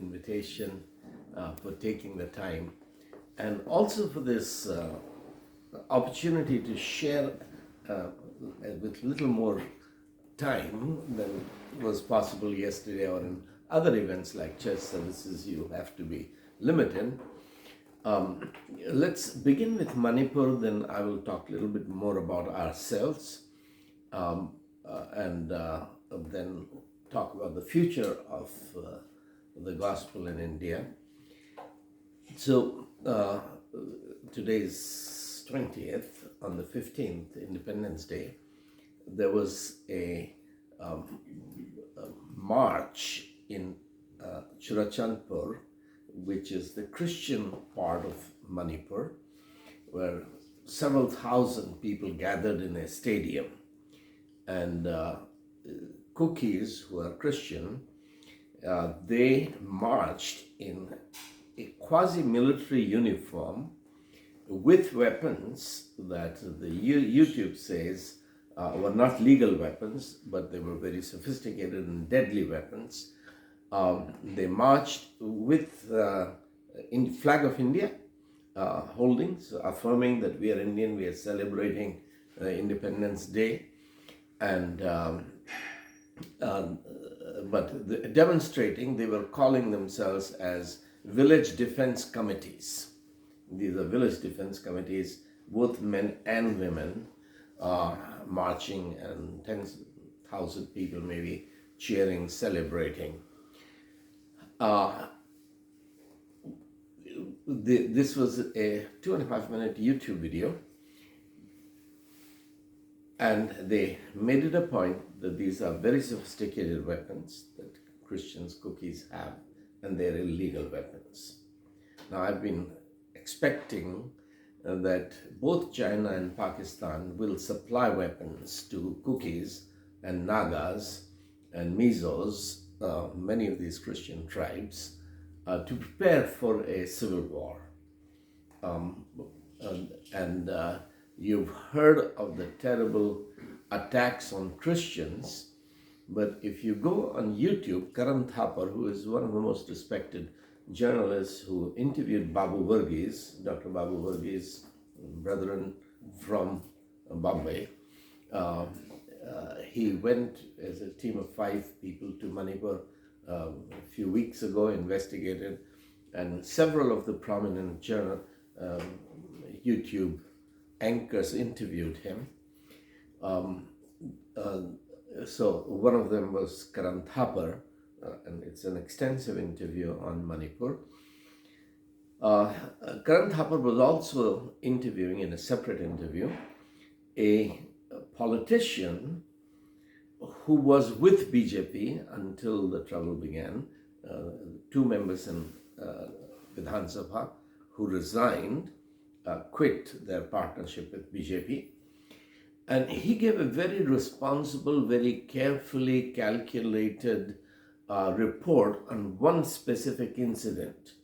invitation, for taking the time, and also for this opportunity to share with little more time than was possible yesterday or in other events like church services. You have to be limited. Let's begin with Manipur, then I will talk a little bit more about ourselves, and then talk about the future of the gospel in India. So today is 20th. On the 15th, Independence Day, there was a march in Churachandpur, which is the Christian part of Manipur, where several thousand people gathered in a stadium. And Kukis, who are Christian, they marched in a quasi-military uniform with weapons that the YouTube says were not legal weapons, but they were very sophisticated and deadly weapons. They marched with in flag of India holdings, affirming that we are Indian, we are celebrating Independence Day, and but demonstrating, they were calling themselves as village defense committees. These are village defense committees, both men and women, marching, and 10,000 people maybe cheering, celebrating. This was a 2.5-minute YouTube video, and they made it a point that these are very sophisticated weapons that Christians, Kukis have, and they're illegal weapons. Now, I've been expecting that both China and Pakistan will supply weapons to Kukis and Nagas and Mizos, many of these Christian tribes, to prepare for a civil war. You've heard of the terrible attacks on Christians, but if you go on YouTube, Karan Thapar, who is one of the most respected journalists who interviewed Babu Varghese, Dr. Babu Varghese, brethren from Bombay, he went as a team of 5 people to Manipur a few weeks ago, investigated, and several of the prominent YouTube anchors interviewed him. So one of them was Karan Thapar, and it's an extensive interview on Manipur. Karan Thapar was also interviewing, in a separate interview, a politician who was with BJP until the trouble began, 2 members in Vidhan Sabha who resigned, quit their partnership with BJP. And he gave a very responsible, very carefully calculated report on one specific incident,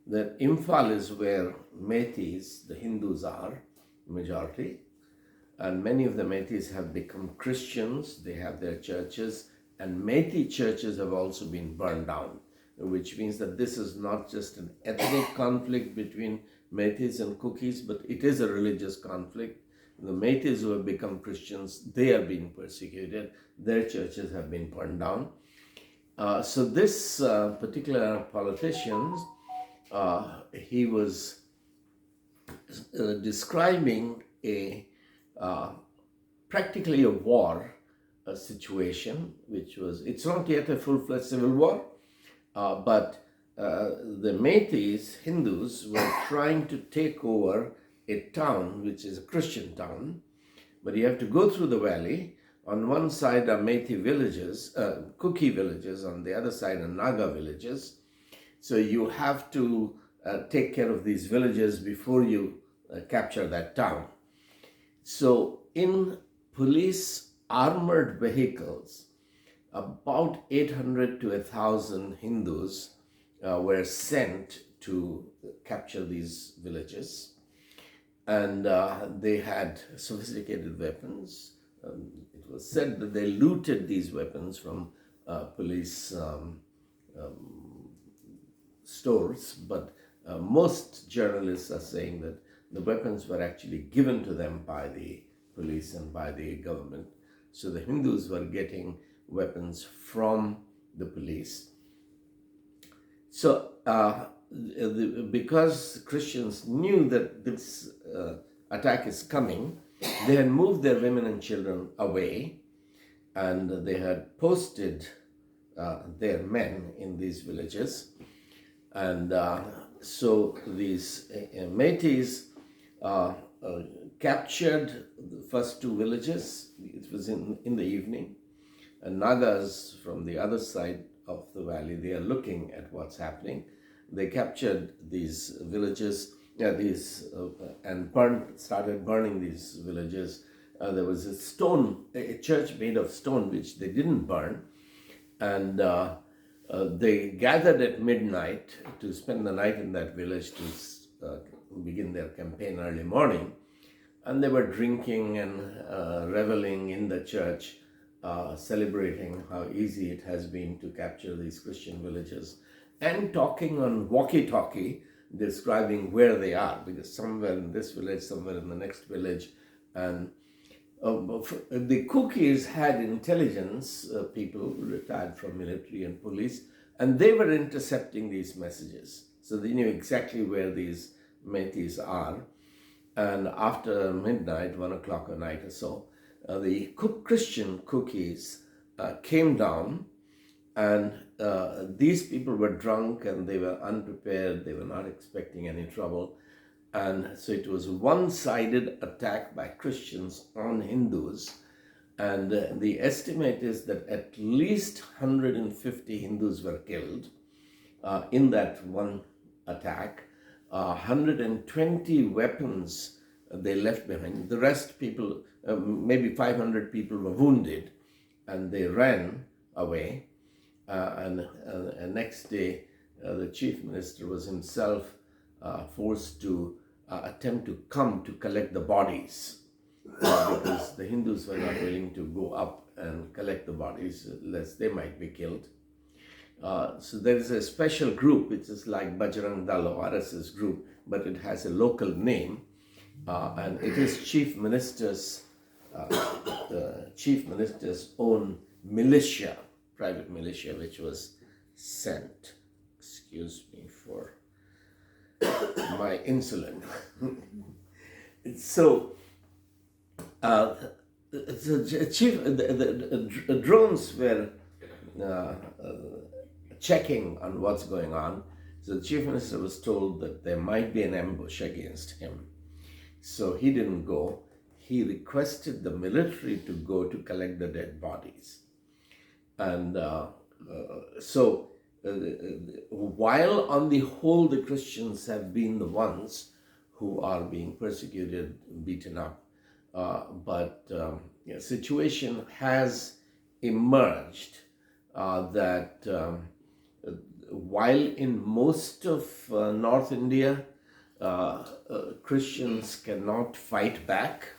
that Imphal is where Meiteis, the Hindus, are majority, and many of the Meiteis have become Christians. They have their churches, and Meitei churches have also been burned down, which means that this is not just an ethnic conflict between Meiteis and Kukis, but it is a religious conflict. The Meiteis who have become Christians, they are being persecuted. Their churches have been burned down. So this particular politician, he was describing practically a war situation, which was, it's not yet a full-fledged civil war, but the Meiteis, Hindus, were trying to take over a town which is a Christian town, but you have to go through the valley. On one side are Meitei villages, Kuki villages, on the other side are Naga villages. So you have to take care of these villages before you capture that town. So in police armored vehicles, about 800 to 1,000 Hindus were sent to capture these villages. And they had sophisticated weapons. It was said that they looted these weapons from police stores, but most journalists are saying that the weapons were actually given to them by the police and by the government. So the Hindus were getting weapons from the police. So because Christians knew that this attack is coming, they had moved their women and children away, and they had posted their men in these villages. And so these Métis captured the first two villages. It was in the evening. And Nagas from the other side of the valley, they are looking at what's happening. They captured these villages, and started burning these villages. There was a church made of stone, which they didn't burn. And they gathered at midnight to spend the night in that village to begin their campaign early morning. And they were drinking and reveling in the church, celebrating how easy it has been to capture these Christian villages, and talking on walkie-talkie, describing where they are, because somewhere in this village, somewhere in the next village. And the Kukis had intelligence people retired from military and police, and they were intercepting these messages. So they knew exactly where these Métis are. And after midnight, 1 o'clock a night or so, the Christian Kukis came down, and these people were drunk and they were unprepared. They were not expecting any trouble. And so it was one-sided attack by Christians on Hindus. And the estimate is that at least 150 Hindus were killed in that one attack. 120 weapons they left behind. The rest people, maybe 500 people were wounded, and they ran away. And next day, the chief minister was himself forced to attempt to come to collect the bodies because the Hindus were not willing to go up and collect the bodies lest they might be killed. So there is a special group which is like Bajrang Dal or RSS group, but it has a local name, and it is chief minister's the chief minister's own militia, private militia, which was sent. Excuse me for my insulin. So the drones were checking on what's going on. So the chief minister was told that there might be an ambush against him. So he didn't go. He requested the military to go to collect the dead bodies. And while on the whole the Christians have been the ones who are being persecuted, beaten up, but situation has emerged that while in most of North India, Christians cannot fight back,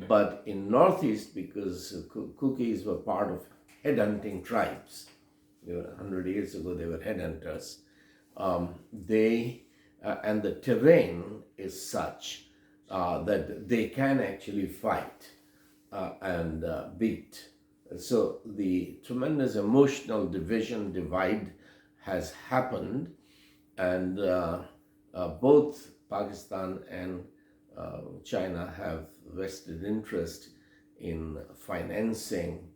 but in Northeast, because Kukis were part of headhunting tribes, 100 years ago they were headhunters, and the terrain is such that they can actually fight and beat. So the tremendous emotional divide has happened, and both Pakistan and China have vested interest in financing,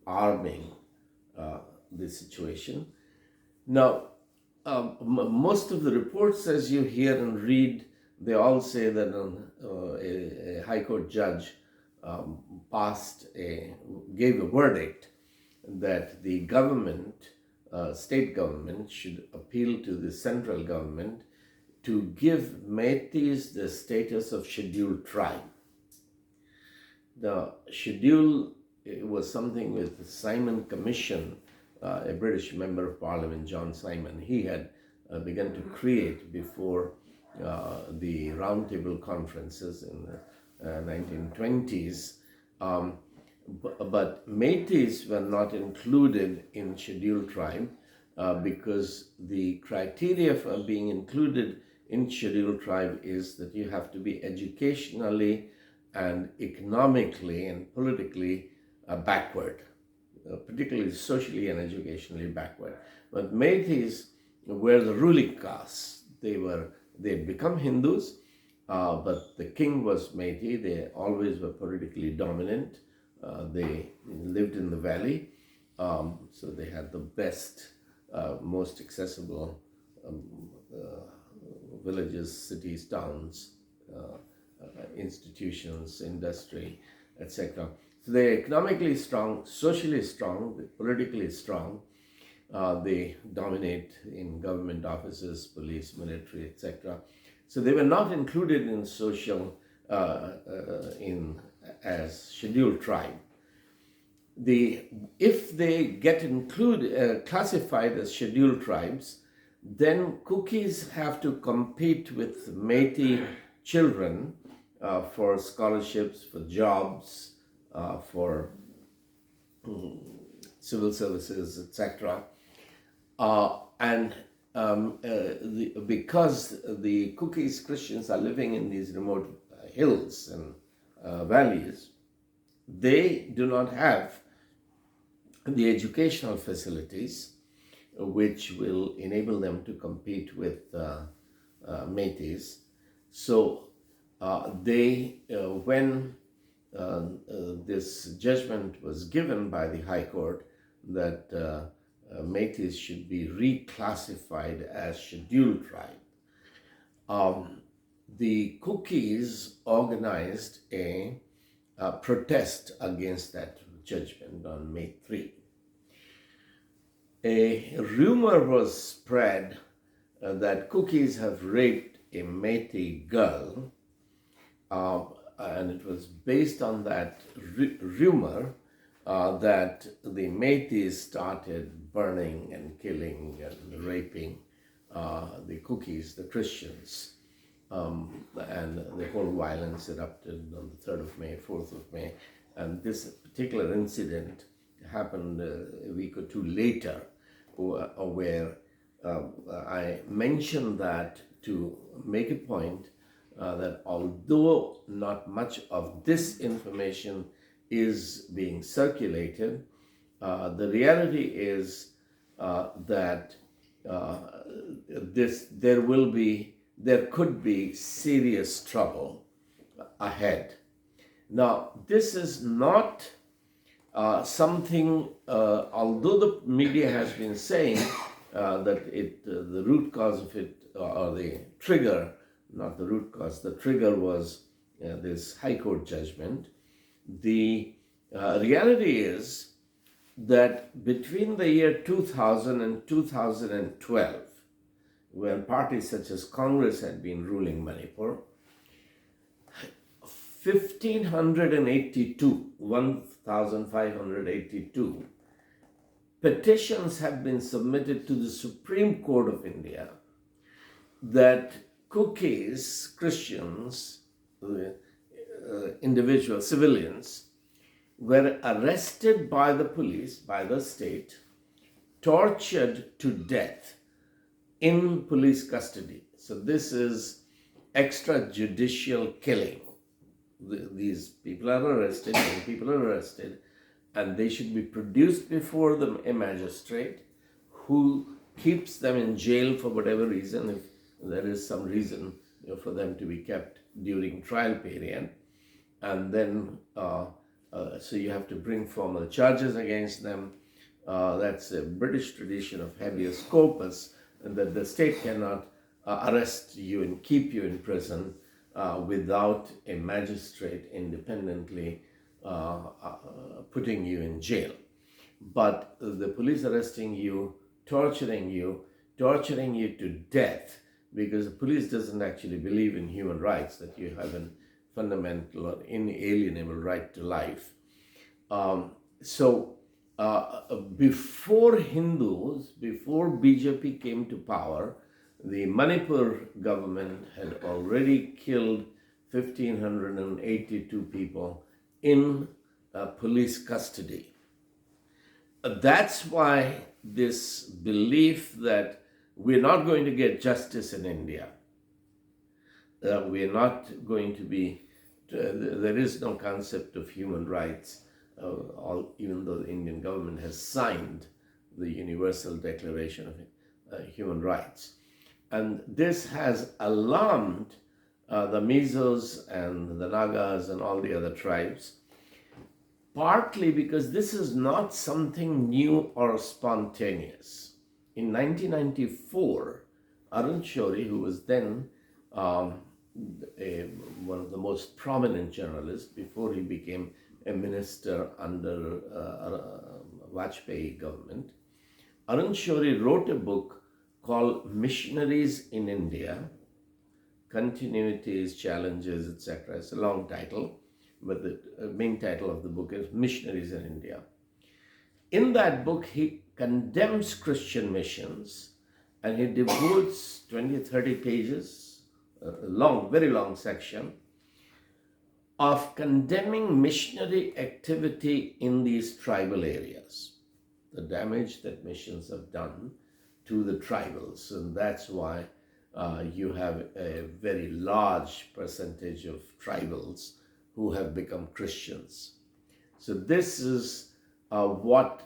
arming the situation. Now, most of the reports, as you hear and read, they all say that a High Court judge gave a verdict that the government, state government, should appeal to the central government to give Métis the status of scheduled tribe. The schedule was something with the Simon Commission, a British member of Parliament, John Simon. He had begun to create before the roundtable conferences in the 1920s. But Métis were not included in scheduled tribe, because the criteria for being included in scheduled tribe is that you have to be educationally and economically and politically backward, particularly socially and educationally backward. But Meithis were the ruling caste. They'd become Hindus, but the king was Meithei. They always were politically dominant. They lived in the valley, so they had the best, most accessible villages, cities, towns, institutions, industry, etc. So they're economically strong, socially strong, politically strong. They dominate in government offices, police, military, etc. So they were not included in social as scheduled tribe. If they get classified as scheduled tribes, then Kukis have to compete with Meitei children for scholarships, for jobs, for civil services, etc. Because the Kukis Christians are living in these remote hills and valleys, they do not have the educational facilities which will enable them to compete with Meiteis. So when this judgment was given by the High Court that Meiteis should be reclassified as scheduled tribe, the Kukis organized a protest against that judgment on May 3. A rumor was spread that Kukis have raped a Meitei girl, and it was based on that rumor that the Meiteis started burning and killing and raping the Kukis, the Christians. And the whole violence erupted on the 3rd of May, 4th of May. And this particular incident happened a week or two later, where I mentioned that to make a point that although not much of this information is being circulated, the reality is that there could be serious trouble ahead. Now, this is not something, although the media has been saying that the root cause of it, or the trigger, not the root cause, the trigger was this High Court judgment. The reality is that between the year 2000 and 2012, when parties such as Congress had been ruling Manipur, 1,582 petitions have been submitted to the Supreme Court of India that Kukis, Christians, individual civilians, were arrested by the police, by the state, tortured to death in police custody. So this is extrajudicial killing. These people are arrested, young people are arrested, and they should be produced before a magistrate who keeps them in jail for whatever reason, if there is some reason for them to be kept during trial period. And then, so you have to bring formal charges against them. That's a British tradition of habeas corpus, and that the state cannot arrest you and keep you in prison without a magistrate independently putting you in jail. But the police arresting you, torturing you to death, because the police doesn't actually believe in human rights, that you have a fundamental or inalienable right to life. Before BJP came to power, the Manipur government had already killed 1,582 people in police custody. that's why this belief that we're not going to get justice in India, we're not going to be, there is no concept of human rights, even though the Indian government has signed the Universal Declaration of Human Rights. And this has alarmed the Mizos and the Nagas and all the other tribes, partly because this is not something new or spontaneous. In 1994, Arun Shourie, who was then one of the most prominent journalists before he became a minister under Vajpayee government, Arun Shourie wrote a book called Missionaries in India, Continuities, Challenges, etc. It's a long title, but the main title of the book is Missionaries in India. In that book, he condemns Christian missions, and he devotes 20-30 pages, a long, very long section, of condemning missionary activity in these tribal areas, the damage that missions have done to the tribals. And that's why you have a very large percentage of tribals who have become Christians. So this is what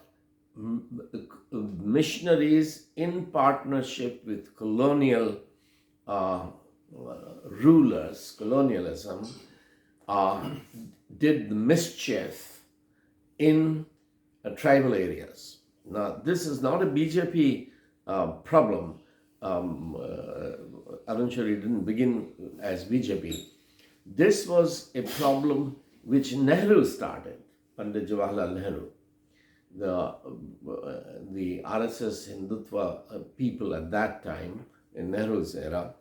missionaries in partnership with colonial rulers, colonialism, did the mischief in tribal areas. Now, this is not a BJP problem. Arun Shourie didn't begin as BJP. This was a problem which Nehru started, Pandit Jawaharlal Nehru. The RSS Hindutva people at that time, in Nehru's era,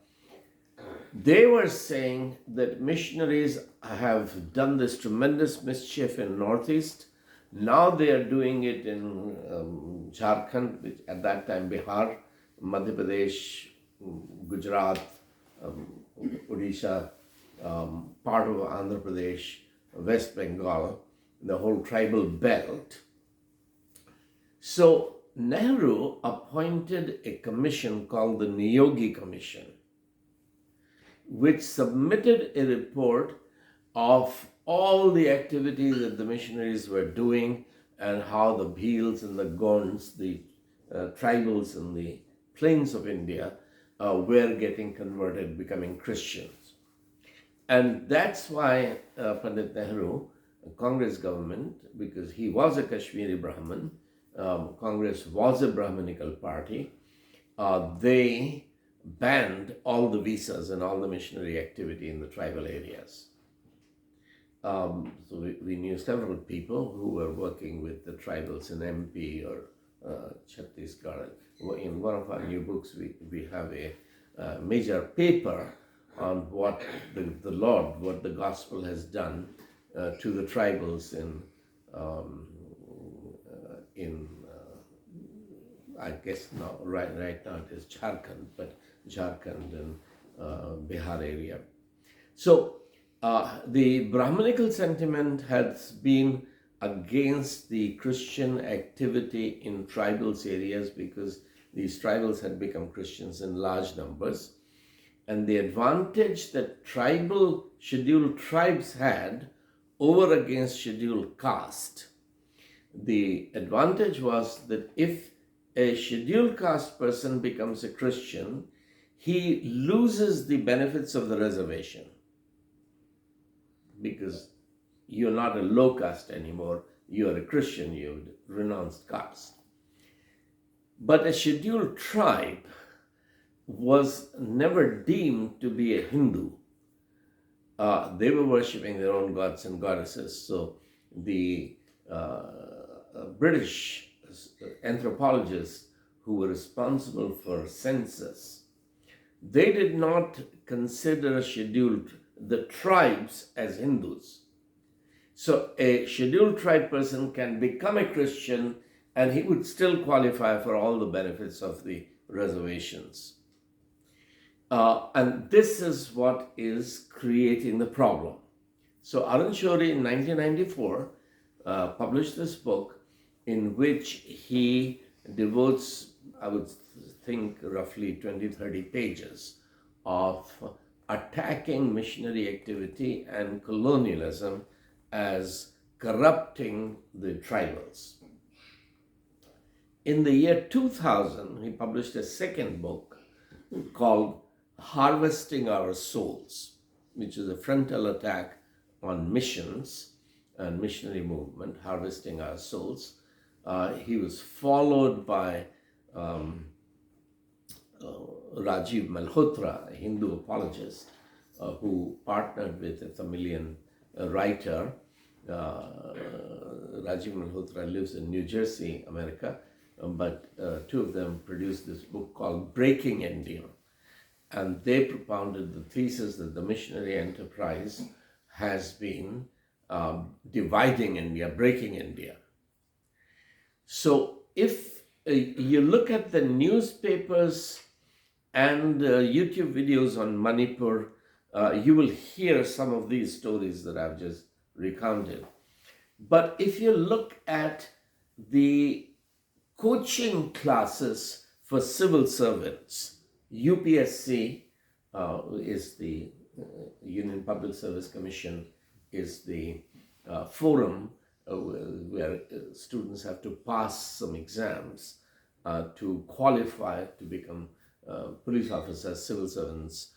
they were saying that missionaries have done this tremendous mischief in Northeast. Now they are doing it in Jharkhand, which at that time Bihar, Madhya Pradesh, Gujarat, Odisha, part of Andhra Pradesh, West Bengal, the whole tribal belt. So Nehru appointed a commission called the Niyogi Commission, which submitted a report of all the activities that the missionaries were doing and how the Bhils and the Gonds, the tribals in the plains of India, were getting converted, becoming Christians. And that's why Pandit Nehru, Congress government, because he was a Kashmiri Brahmin, Congress was a Brahminical party, they banned all the visas and all the missionary activity in the tribal areas. So we knew several people who were working with the tribals in MP or Chhattisgarh. In one of our new books, we have a major paper on what the Lord, what the gospel has done to the tribals in I guess now right now it is Jharkhand, but Jharkhand and Bihar area. So the Brahminical sentiment has been against the Christian activity in tribals areas because these tribals had become Christians in large numbers. And the advantage that tribal scheduled tribes had over against scheduled caste, the advantage was that if a scheduled caste person becomes a Christian, he loses the benefits of the reservation because you're not a low caste anymore, you're a Christian, you've renounced caste. But a scheduled tribe was never deemed to be a Hindu. They were worshipping their own gods and goddesses. So the British anthropologists who were responsible for census, they did not consider the tribes as Hindus. So a scheduled tribe person can become a Christian and he would still qualify for all the benefits of the reservations. And this is what is creating the problem. So Arun Shourie in 1994 published this book in which he devotes, I would think, roughly 20, 30 pages of attacking missionary activity and colonialism as corrupting the tribals. In the year 2000, he published a second book called Harvesting Our Souls, which is a frontal attack on missions and missionary movement, Harvesting Our Souls. He was followed by Rajiv Malhotra, a Hindu apologist, who partnered with a Tamilian writer. Rajiv Malhotra lives in New Jersey, America, but two of them produced this book called Breaking India. And they propounded the thesis that the missionary enterprise has been dividing India, breaking India. So if you look at the newspapers and YouTube videos on Manipur, you will hear some of these stories that I've just recounted. But if you look at the coaching classes for civil servants, UPSC is the Union Public Service Commission, is the forum where students have to pass some exams to qualify to become police officers, civil servants,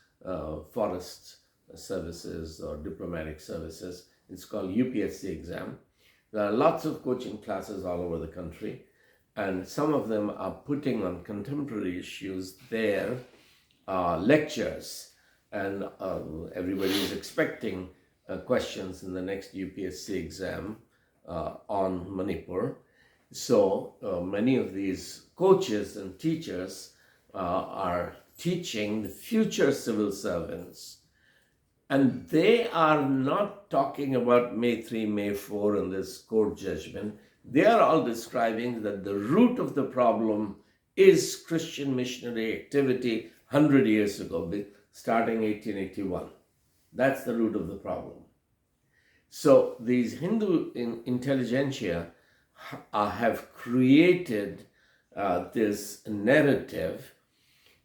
forest services or diplomatic services. It's called UPSC exam. There are lots of coaching classes all over the country, and some of them are putting on contemporary issues their lectures, and everybody is expecting questions in the next UPSC exam on Manipur. So many of these coaches and teachers are teaching the future civil servants, and they are not talking about May 3, May 4 and this court judgment. They are all describing that the root of the problem is Christian missionary activity 100 years ago, starting 1881. That's the root of the problem. So these Hindu intelligentsia have created this narrative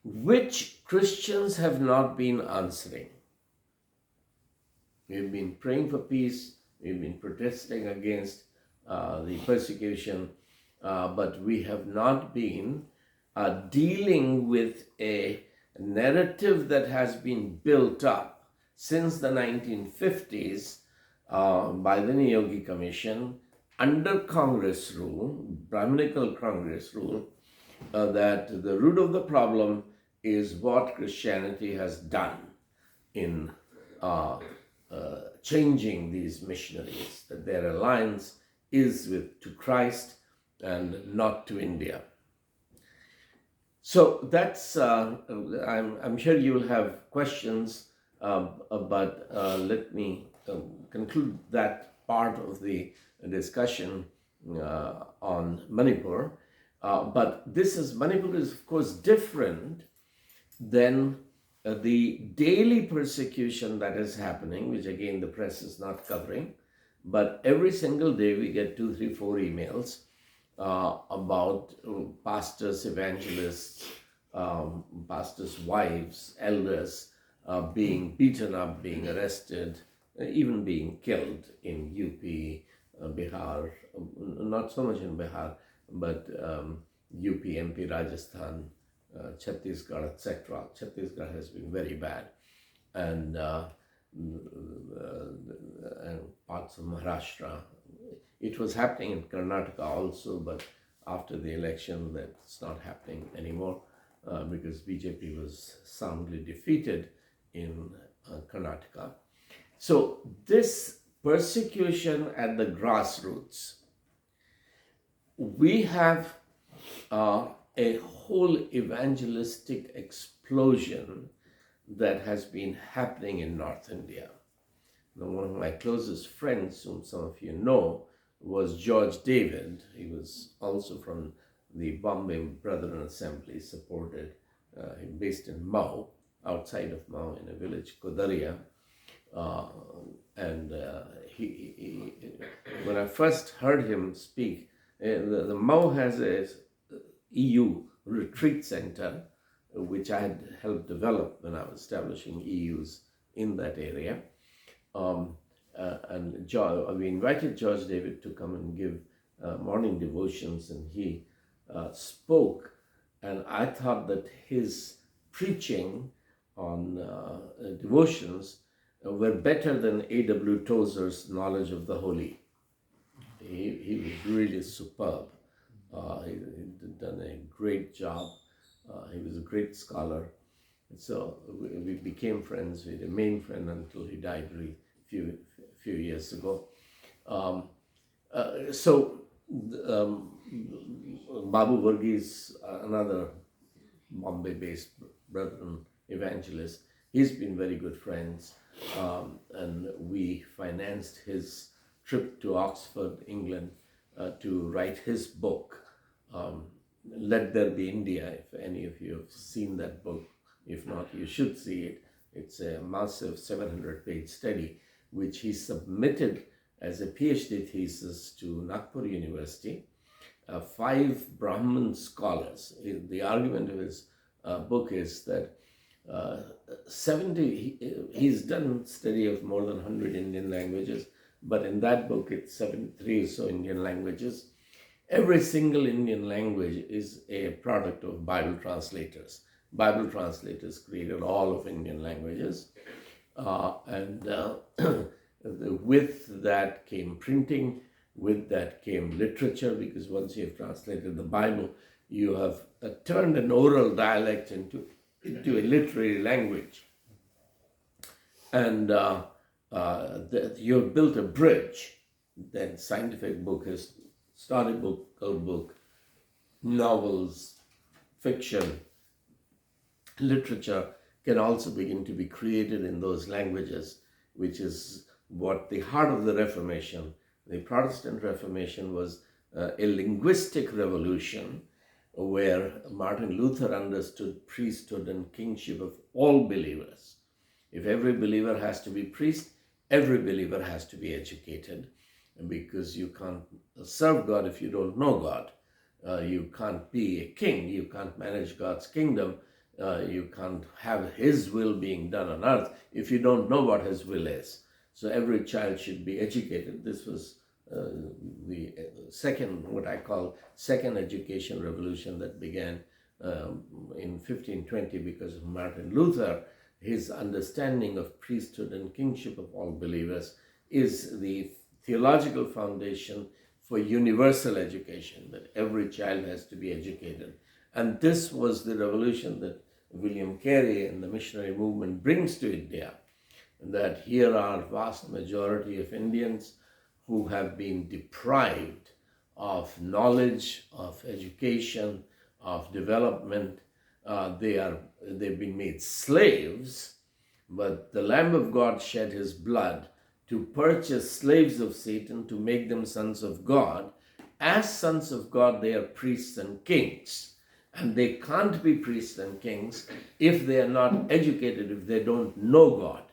which Christians have not been answering. We've been praying for peace, we've been protesting against the persecution, but we have not been dealing with a narrative that has been built up since the 1950s by the Niyogi Commission under Congress rule, Brahminical Congress rule, that the root of the problem is what Christianity has done in changing these missionaries, that their alliance is to Christ and not to India. So that's, I'm sure you will have questions, but let me conclude that part of the discussion on Manipur. But Manipur is of course different than the daily persecution that is happening, which again the press is not covering. But every single day we get 2, 3, 4 emails about pastors, evangelists, pastors' wives, elders being beaten up, being arrested, even being killed in UP, Bihar, not so much in Bihar, but UP, MP, Rajasthan, Chhattisgarh, etc. Chhattisgarh has been very bad, and parts of Maharashtra. It was happening in Karnataka also, but after the election that's not happening anymore because BJP was soundly defeated in Karnataka. So this persecution at the grassroots, we have a whole evangelistic explosion that has been happening in North India. Now, one of my closest friends, whom some of you know, was George David. He was also from the Bombay Brethren Assembly, supported, based in Mao, outside of Mao, in a village, Kodaria. When I first heard him speak, the Mau has a EU retreat center, which I had helped develop when I was establishing EUs in that area. And we invited George David to come and give morning devotions, and he spoke. And I thought that his preaching on devotions were better than A.W. Tozer's knowledge of the holy. He was really superb. He'd done a great job. He was a great scholar. And so we became friends. We remained friends until he died a few years ago. Babu Varghese, another Bombay-based Brethren evangelist, he's been very good friends. And we financed his trip to Oxford, England, to write his book, Let There Be India. If any of you have seen that book, if not, you should see it. It's a massive 700-page study, which he submitted as a PhD thesis to Nagpur University. 5 Brahmin scholars. The argument of his book is that he's done study of more than 100 Indian languages, but in that book it's 73 or so Indian languages. Every single Indian language is a product of Bible translators. Bible translators created all of Indian languages. With that came printing, with that came literature, because once you have translated the Bible, you have turned an oral dialect into a literary language. And you've built a bridge. Then scientific book, historical book, novels, fiction, literature can also begin to be created in those languages, which is what the heart of the Reformation. The Protestant Reformation was a linguistic revolution where Martin Luther understood priesthood and kingship of all believers. If every believer has to be priest, every believer has to be educated, because you can't serve God if you don't know God. You can't be a king. You can't manage God's kingdom. You can't have His will being done on earth if you don't know what His will is. So every child should be educated. This was the second, what I call second education revolution that began in 1520 because of Martin Luther. His understanding of priesthood and kingship of all believers is the theological foundation for universal education, that every child has to be educated. And this was the revolution that William Carey and the missionary movement brings to India, that here are vast majority of Indians who have been deprived of knowledge, of education, of development. They've been made slaves, but the Lamb of God shed His blood to purchase slaves of Satan to make them sons of God. As sons of God, they are priests and kings. And they can't be priests and kings if they are not educated, if they don't know God.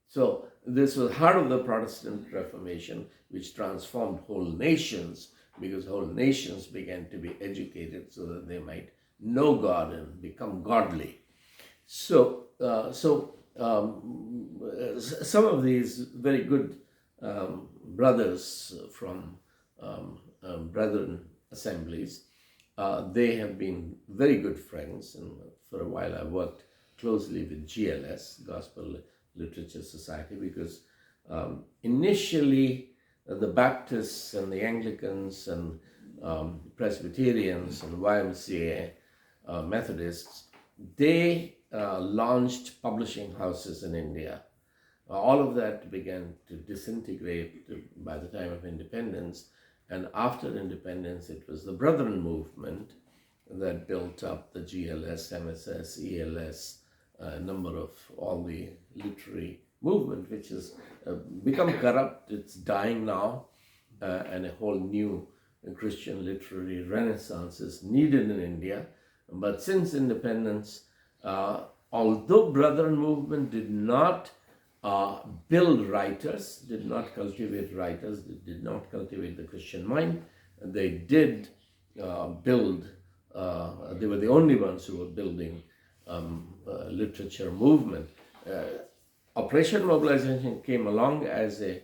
So this was heart of the Protestant Reformation, which transformed whole nations, because whole nations began to be educated so that they might know God and become godly. So some of these very good brothers from Brethren assemblies, they have been very good friends, and for a while I worked closely with GLS, Gospel Literature Society, because initially the Baptists and the Anglicans and Presbyterians and YMCA Methodists, they launched publishing houses in India. All of that began to disintegrate by the time of independence, and after independence it was the Brethren movement that built up the GLS, MSS, ELS, number of all the literary movement, which has become corrupt. It's dying now, and a whole new Christian literary renaissance is needed in India. But since independence, although Brethren movement did not build writers, did not cultivate writers, did not cultivate the Christian mind, they did build, they were the only ones who were building literature movement. Operation Mobilization came along as a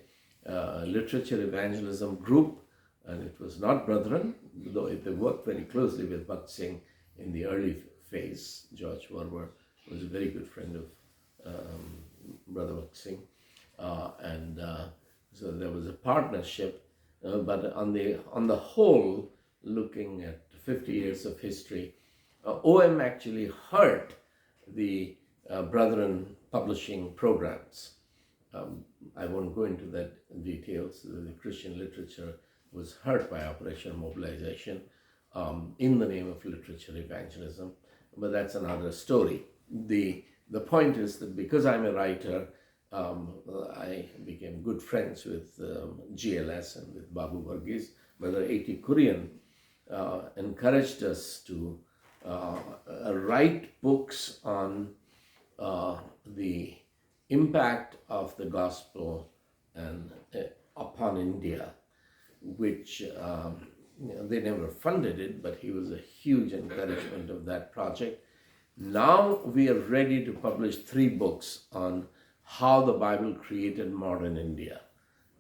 literature evangelism group, and it was not Brethren, though they worked very closely with Bhakt Singh in the early phase. George Verwer was a very good friend of Brother Bhakt Singh, and so there was a partnership. But on the whole, looking at 50 years of history, OM actually hurt the Brethren publishing programs. I won't go into that details. The Christian literature was hurt by Operation Mobilization in the name of literature evangelism, but that's another story. The point is that because I'm a writer, I became good friends with GLS and with Babu Varghese. Brother A.T. Kurian encouraged us to write books on the impact of the gospel and upon India, which they never funded it, but he was a huge encouragement of that project. Now we are ready to publish 3 books on how the Bible created modern India.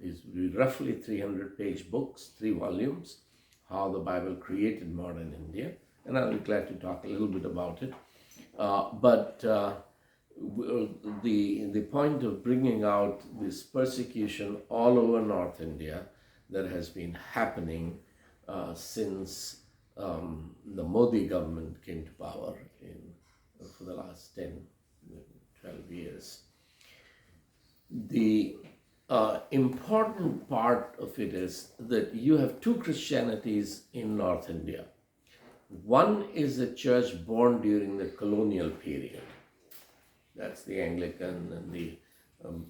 These will be roughly 300-page books, 3 volumes, how the Bible created modern India, and I'll be glad to talk a little bit about it. But the point of bringing out this persecution all over North India that has been happening since the Modi government came to power for the last 10, 12 years. The important part of it is that you have 2 Christianities in North India. One is a church born during the colonial period. That's the Anglican and the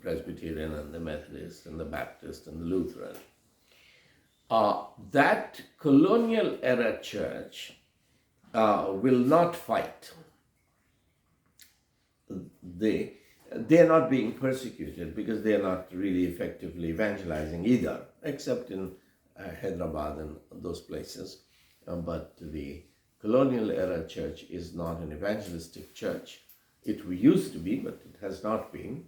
Presbyterian and the Methodist and the Baptist and the Lutheran. That colonial era church will not fight. They are not being persecuted because they are not really effectively evangelizing either, except in Hyderabad and those places. But the colonial era church is not an evangelistic church. It used to be, but it has not been.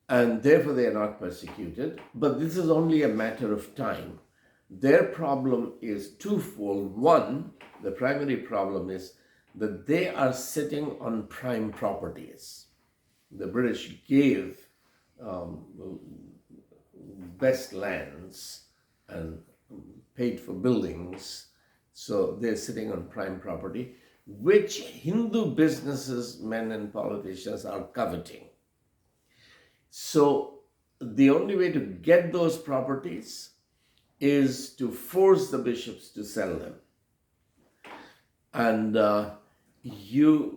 And therefore they are not persecuted. But this is only a matter of time. Their problem is twofold. One, the primary problem is that they are sitting on prime properties. The British gave best lands and paid for buildings, so they're sitting on prime property, which Hindu businesses, men and politicians are coveting. So the only way to get those properties is to force the bishops to sell them. And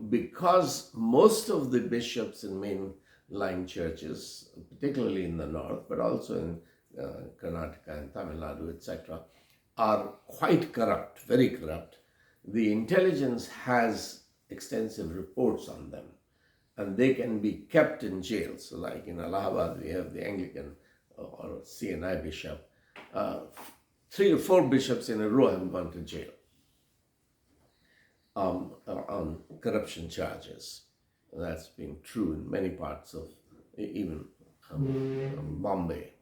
because most of the bishops in mainline churches, particularly in the north, but also in Karnataka and Tamil Nadu, etc., are quite corrupt, very corrupt. The intelligence has extensive reports on them, and they can be kept in jail. So like in Allahabad, we have the Anglican or CNI bishop. 3 or 4 bishops in a row have gone to jail on corruption charges. That's been true in many parts of even Bombay.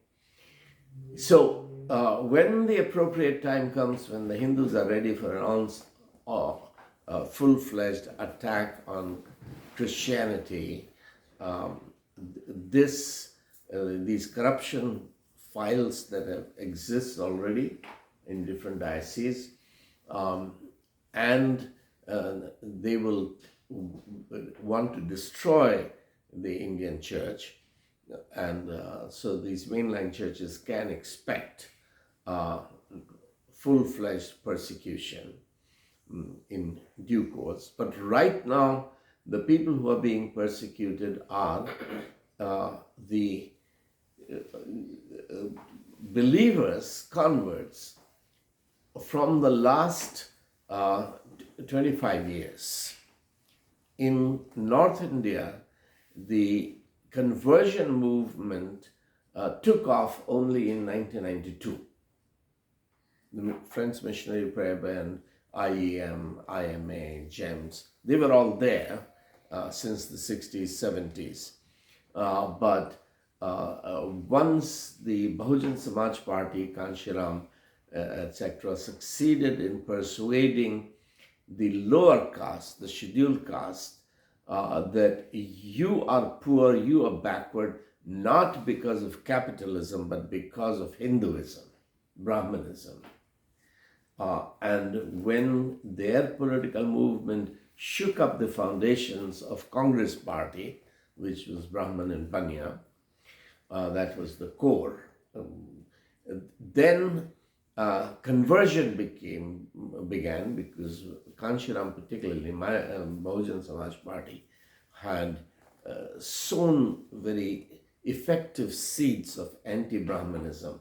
So when the appropriate time comes, when the Hindus are ready for a full-fledged attack on Christianity, these corruption files that exist already in different dioceses, and they will want to destroy the Indian church, and so these mainline churches can expect full-fledged persecution in due course. But right now, the people who are being persecuted are the believers, converts from the last 25 years. In North India, the conversion movement took off only in 1992. the French Missionary Prayer Band, IEM, IMA, GEMS, they were all there since the 60s, 70s. But once the Bahujan Samaj Party, Kanshiram, etc., succeeded in persuading the lower caste, the scheduled caste, that you are poor, you are backward, not because of capitalism, but because of Hinduism, Brahmanism. And when their political movement shook up the foundations of Congress Party, which was Brahman and Banya, that was the core. Then conversion began because Kanshiram, particularly Bahujan Samaj Party, had sown very effective seeds of anti-Brahmanism,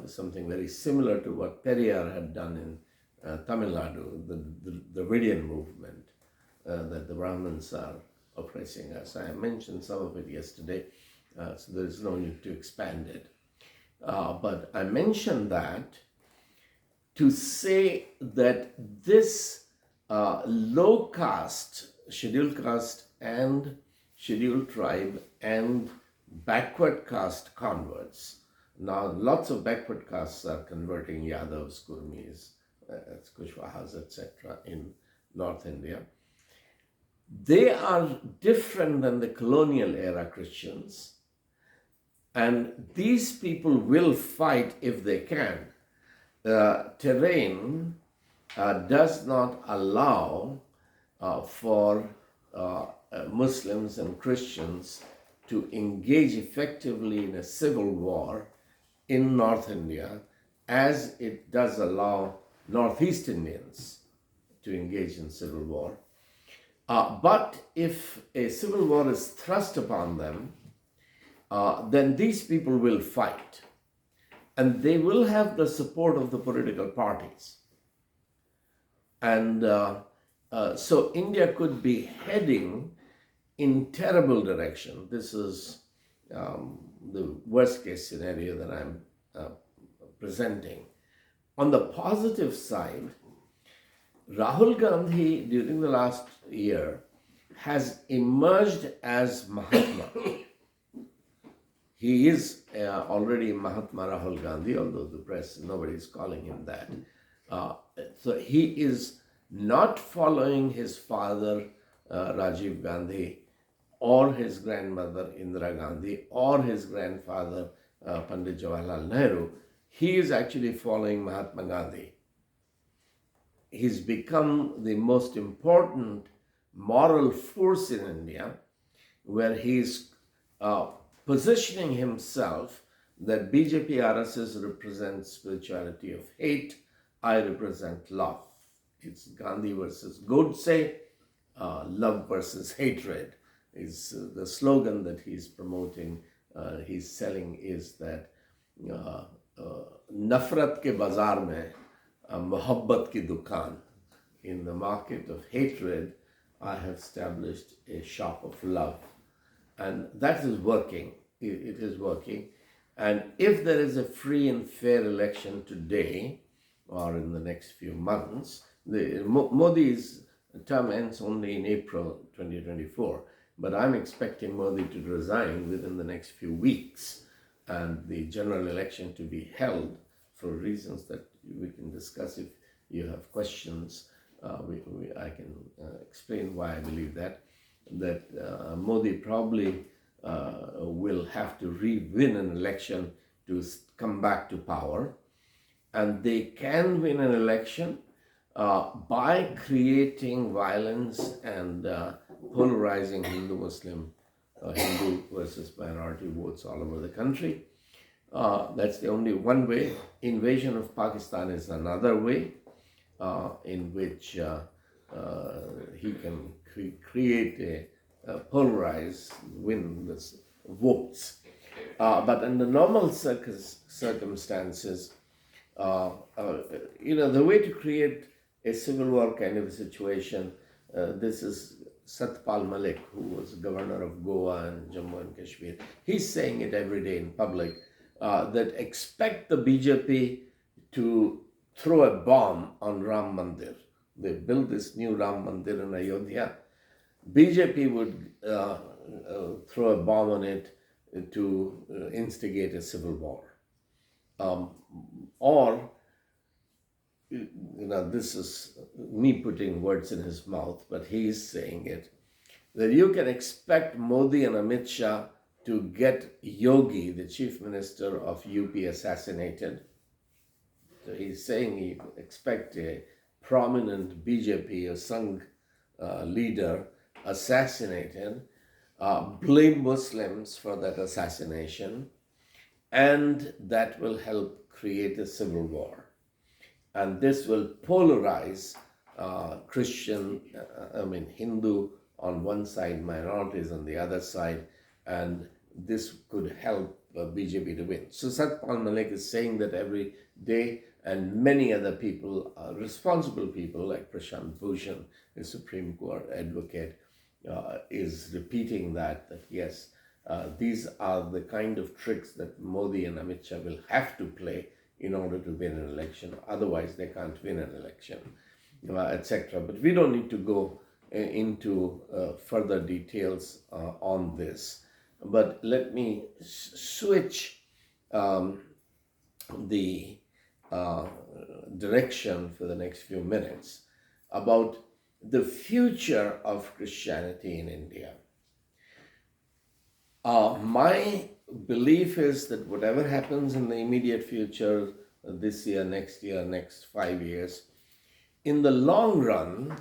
something very similar to what Periyar had done in Tamil Nadu, the Dravidian movement, that the Brahmins are oppressing us. I mentioned some of it yesterday, so there is no need to expand it. But I mentioned that to say that this low caste, scheduled caste and scheduled tribe and backward caste converts, now lots of backward castes are converting Yadavs, Kurmis, Kushwahas, etc. in North India. They are different than the colonial era Christians, and these people will fight if they can. Terrain does not allow for Muslims and Christians to engage effectively in a civil war in North India, as it does allow Northeast Indians to engage in civil war. But if a civil war is thrust upon them, then these people will fight. And they will have the support of the political parties. And so India could be heading in terrible direction. This is the worst case scenario that I'm presenting. On the positive side, Rahul Gandhi during the last year has emerged as Mahatma. He is already Mahatma Rahul Gandhi, although the press, nobody is calling him that. So he is not following his father, Rajiv Gandhi, or his grandmother, Indira Gandhi, or his grandfather, Pandit Jawaharlal Nehru. He is actually following Mahatma Gandhi. He's become the most important moral force in India, where he's positioning himself that BJP RSS represents spirituality of hate, I represent love. It's Gandhi versus Godse, love versus hatred is the slogan that he's promoting, he's selling, is that nafrat ke bazaar mein mohabbat ki dukaan. In the market of hatred, I have established a shop of love. And that is working. It is working. And if there is a free and fair election today or in the next few months, Modi's term ends only in April 2024. But I'm expecting Modi to resign within the next few weeks and the general election to be held for reasons that we can discuss if you have questions. I can explain why I believe that Modi probably will have to re-win an election to come back to power. And they can win an election by creating violence and polarizing Hindu-Muslim, Hindu versus minority votes all over the country. That's the only one way. Invasion of Pakistan is another way in which he can create a polarized, win this votes. But under normal circumstances, the way to create a civil war kind of a situation, this is Satpal Malik, who was governor of Goa and Jammu and Kashmir. He's saying it every day in public, that expect the BJP to throw a bomb on Ram Mandir. They built this new Ram Mandir in Ayodhya. BJP would throw a bomb on it to instigate a civil war. Or, this is me putting words in his mouth, but he is saying it, that you can expect Modi and Amit Shah to get Yogi, the chief minister of UP, assassinated. So he's saying he expects a prominent BJP or Sangh leader assassinated, blame Muslims for that assassination, and that will help create a civil war. And this will polarize Hindu on one side, minorities on the other side, and this could help BJP to win. So Satpal Malik is saying that every day, and many other people, responsible people like Prashant Bhushan, the Supreme Court advocate, is repeating that yes, these are the kind of tricks that Modi and Amit Shah will have to play in order to win an election. Otherwise, they can't win an election, etc. But we don't need to go into further details on this. But let me switch the direction for the next few minutes about the future of Christianity in India. My belief is that whatever happens in the immediate future, this year, next 5 years, in the long run,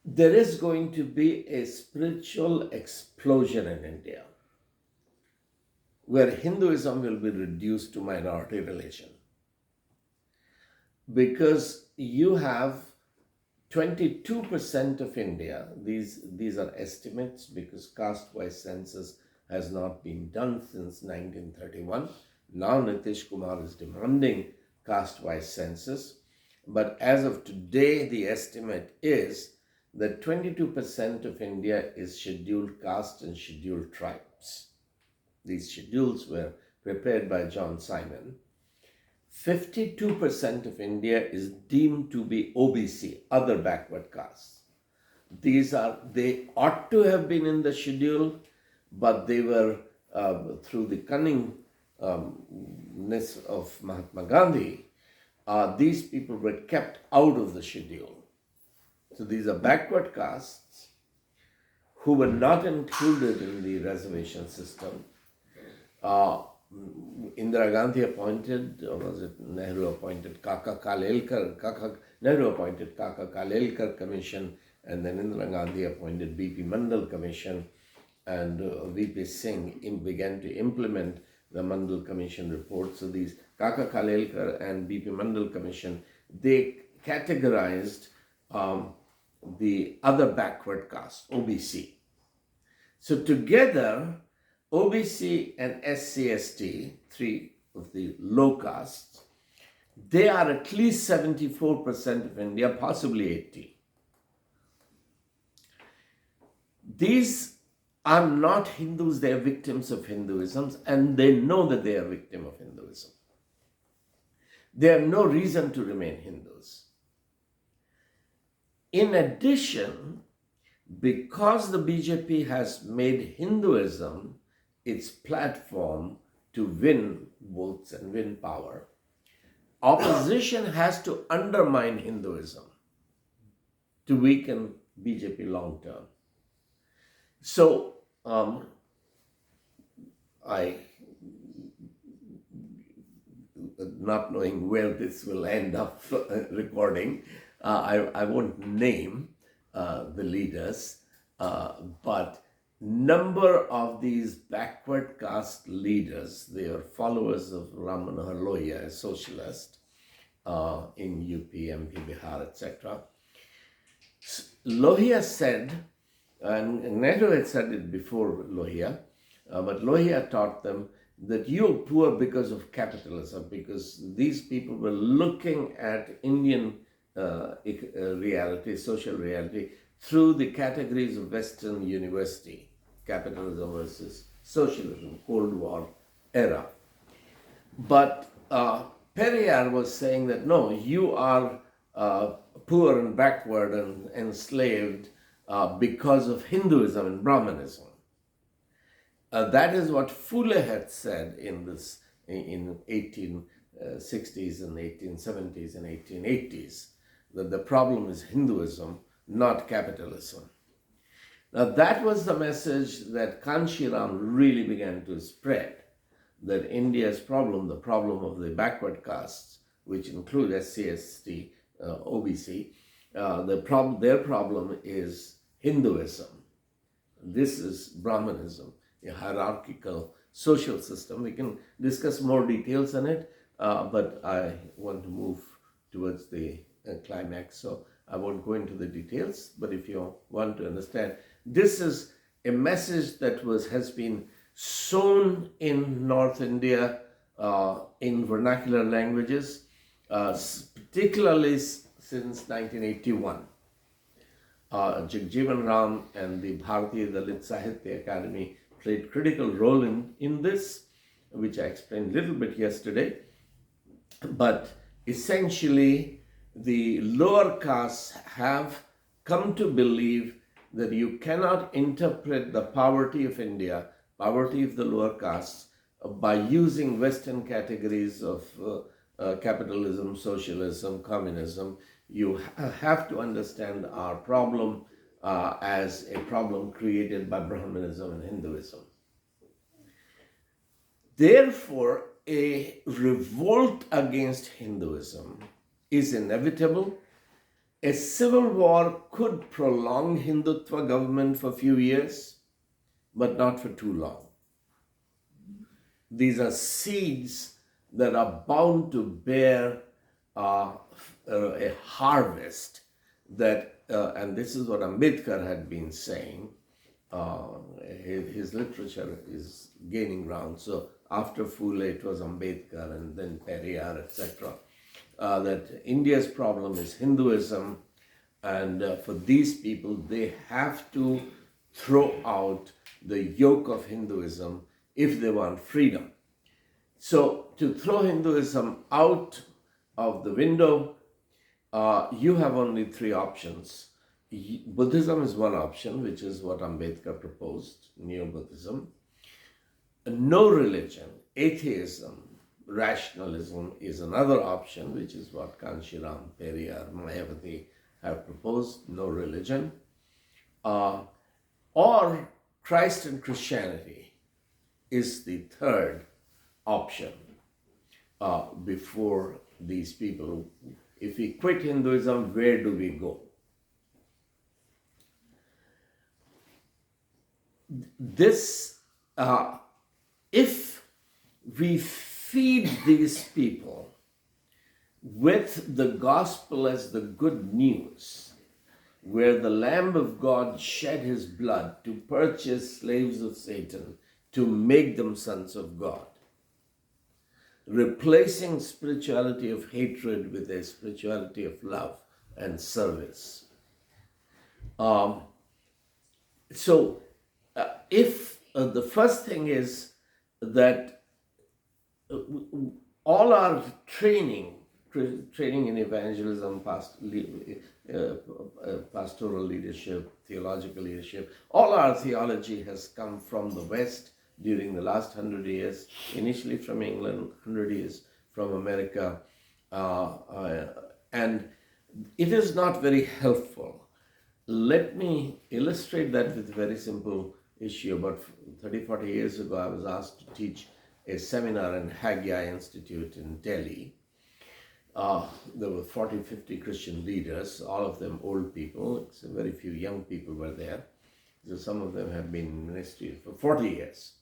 there is going to be a spiritual explosion in India, where Hinduism will be reduced to minority religion. Because you have 22% of India, these are estimates because caste-wise census has not been done since 1931. Now Nitish Kumar is demanding caste-wise census. But as of today, the estimate is that 22% of India is scheduled caste and scheduled tribes. These schedules were prepared by John Simon. 52% of India is deemed to be OBC, other backward castes. They ought to have been in the schedule, but they were, through the cunningness of Mahatma Gandhi, these people were kept out of the schedule. So these are backward castes who were not included in the reservation system. Indira Gandhi appointed, or was it Nehru appointed, Nehru appointed Kaka Kalelkar Commission, and then Indira Gandhi appointed B.P. Mandal Commission, and V.P. Singh began to implement the Mandal Commission report. So these Kaka Kalelkar and B.P. Mandal Commission, they categorized the other backward caste, OBC. So together, OBC and SC/ST, three of the low castes, they are at least 74% of India, possibly 80%. These are not Hindus, they are victims of Hinduism, and they know that they are victims of Hinduism. They have no reason to remain Hindus. In addition, because the BJP has made Hinduism its platform to win votes and win power, opposition has to undermine Hinduism to weaken BJP long term. So, not knowing where this will end up recording, I won't name the leaders, but number of these backward caste leaders, they are followers of Ram Manohar Lohia, a socialist in UP, MP, Bihar, etc. Lohia said, and Nehru had said it before Lohia, but Lohia taught them that you're poor because of capitalism, because these people were looking at Indian reality, social reality, through the categories of Western university, capitalism versus socialism, Cold War era. But Periyar was saying that no, you are poor and backward and enslaved because of Hinduism and Brahmanism. That is what Phule had said in 1860s and 1870s and 1880s, that the problem is Hinduism, not capitalism. Now that was the message that Kanshiram really began to spread, that India's problem, the problem of the backward castes, which include SC, ST, OBC, their problem is Hinduism. This is Brahmanism, a hierarchical social system. We can discuss more details on it, but I want to move towards the climax, so I won't go into the details. But if you want to understand, this is a message that has been sown in North India in vernacular languages, particularly since 1981. Jagjeevan Ram and the Bharatiya Dalit Sahitya Academy played critical role in this, which I explained a little bit yesterday. But essentially, the lower castes have come to believe that you cannot interpret the poverty of India, poverty of the lower castes, by using Western categories of capitalism, socialism, communism. You have to understand our problem as a problem created by Brahmanism and Hinduism. Therefore, a revolt against Hinduism is inevitable. A civil war could prolong Hindutva government for a few years, but not for too long. These are seeds that are bound to bear a harvest that, and this is what Ambedkar had been saying, his literature is gaining ground. So after Phule, it was Ambedkar and then Periyar, etc. That India's problem is Hinduism, and for these people, they have to throw out the yoke of Hinduism if they want freedom. So to throw Hinduism out of the window, you have only three options. Buddhism is one option, which is what Ambedkar proposed, Neo-Buddhism. No religion, atheism, rationalism is another option, which is what Kanshiram, Periyar, Mayavati have proposed, no religion. Or Christ and Christianity is the third option before these people. If we quit Hinduism, where do we go? This, if we feed these people with the gospel as the good news, where the Lamb of God shed his blood to purchase slaves of Satan, to make them sons of God, replacing spirituality of hatred with a spirituality of love and service. If the first thing is that all our training in evangelism, pastoral leadership, theological leadership, all our theology has come from the West during the last 100 years, initially from England, 100 years from America, and it is not very helpful. Let me illustrate that with a very simple issue. About 30, 40 years ago, I was asked to teach a seminar in Haggai Institute in Delhi. There were 40, 50 Christian leaders, all of them old people. Very few young people were there. So some of them have been in ministry for 40 years.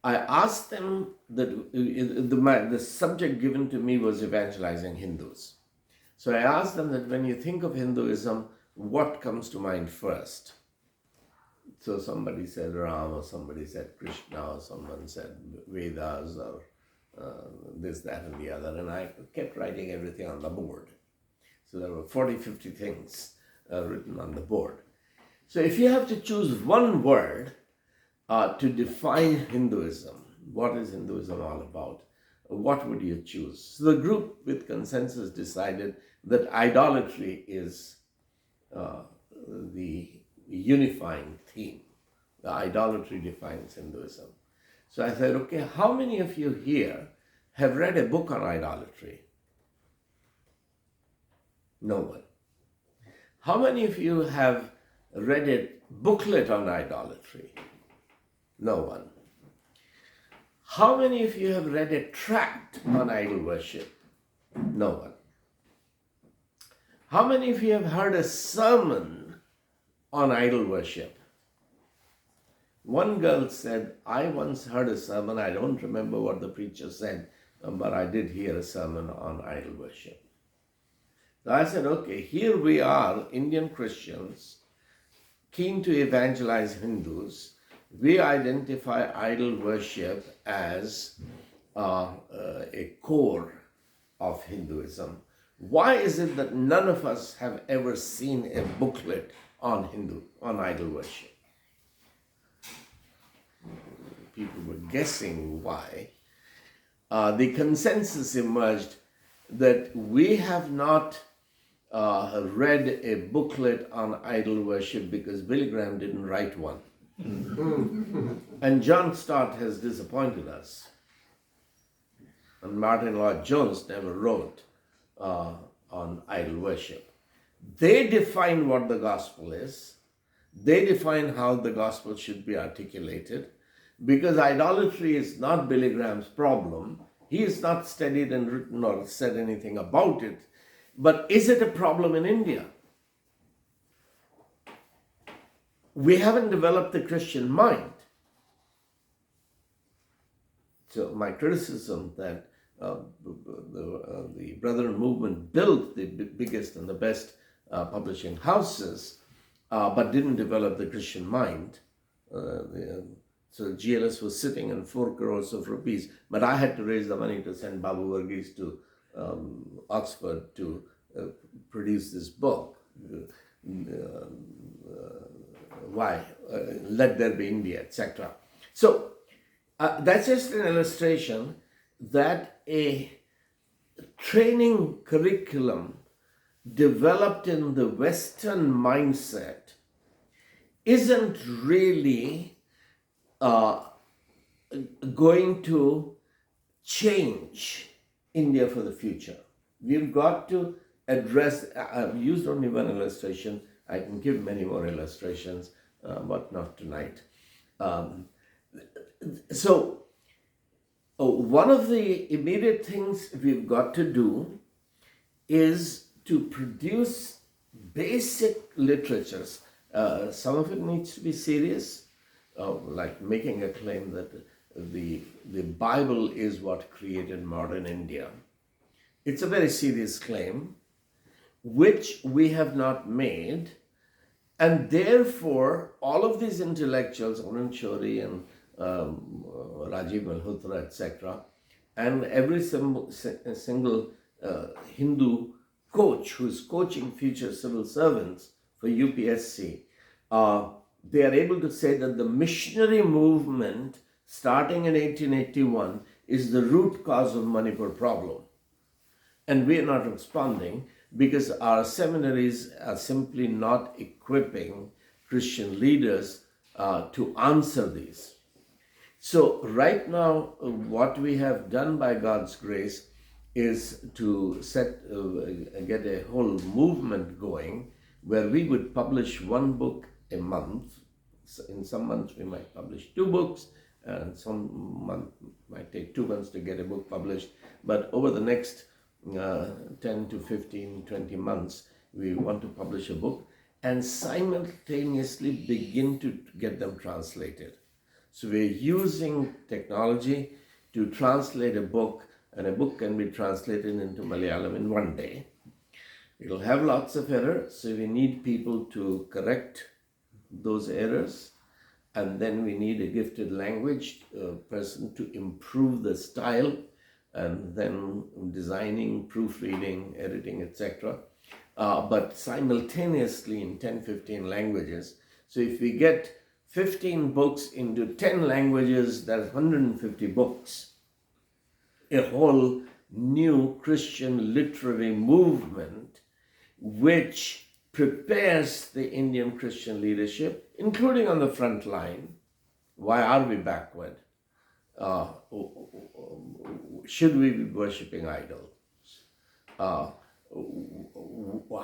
I asked them that the subject given to me was evangelizing Hindus. So I asked them that when you think of Hinduism, what comes to mind first? So somebody said Ram, or somebody said Krishna, or someone said Vedas, or this, that, and the other. And I kept writing everything on the board. So there were 40, 50 things written on the board. So if you have to choose one word to define Hinduism, what is Hinduism all about? what would you choose? So the group with consensus decided that idolatry is the unifying theme. The idolatry defines Hinduism. So I said, okay, how many of you here have read a book on idolatry? No one. How many of you have read a booklet on idolatry? No one. How many of you have read a tract on idol worship? No one. How many of you have heard a sermon on idol worship? One girl said, I once heard a sermon, I don't remember what the preacher said, but I did hear a sermon on idol worship. So I said, okay, here we are, Indian Christians, keen to evangelize Hindus. We identify idol worship as a core of Hinduism. Why is it that none of us have ever seen a booklet on idol worship? People were guessing why. The consensus emerged that we have not read a booklet on idol worship because Billy Graham didn't write one. And John Stott has disappointed us. And Martin Lloyd-Jones never wrote on idol worship. They define what the gospel is. They define how the gospel should be articulated. Because idolatry is not Billy Graham's problem. He has not studied and written or said anything about it. But is it a problem in India? We haven't developed the Christian mind. So my criticism that the Brethren movement built the biggest and the best publishing houses, but didn't develop the Christian mind. So GLS was sitting on 4 crores of rupees, but I had to raise the money to send Babu Varghese to Oxford to produce this book. Why? Let there be India, etc. So that's just an illustration that a training curriculum developed in the Western mindset isn't really going to change India for the future. We've got to address, I've used only one illustration, I can give many more illustrations, but not tonight. So one of the immediate things we've got to do is to produce basic literatures. Some of it needs to be serious, like making a claim that the Bible is what created modern India. It's a very serious claim, which we have not made, and therefore all of these intellectuals, Anand Shourie and Rajiv Malhotra, etc., and every single Hindu coach who's coaching future civil servants for UPSC, they are able to say that the missionary movement starting in 1881 is the root cause of Manipur problem. And we are not responding because our seminaries are simply not equipping Christian leaders to answer these. So right now, what we have done by God's grace is to get a whole movement going where we would publish one book a month. In some months we might publish 2 books, and some month might take 2 months to get a book published. But over the next 10 to 15, 20 months, we want to publish a book and simultaneously begin to get them translated. So we're using technology to translate a book, and a book can be translated into Malayalam in 1 day. It'll have lots of errors, so we need people to correct those errors, and then we need a gifted language person to improve the style, and then designing, proofreading, editing, etc. But simultaneously in 10-15 languages. So if we get 15 books into 10 languages, that's 150 books. a whole new Christian literary movement which prepares the Indian Christian leadership, including on the front line. Why are we backward? Uh, should we be worshipping idols? Uh,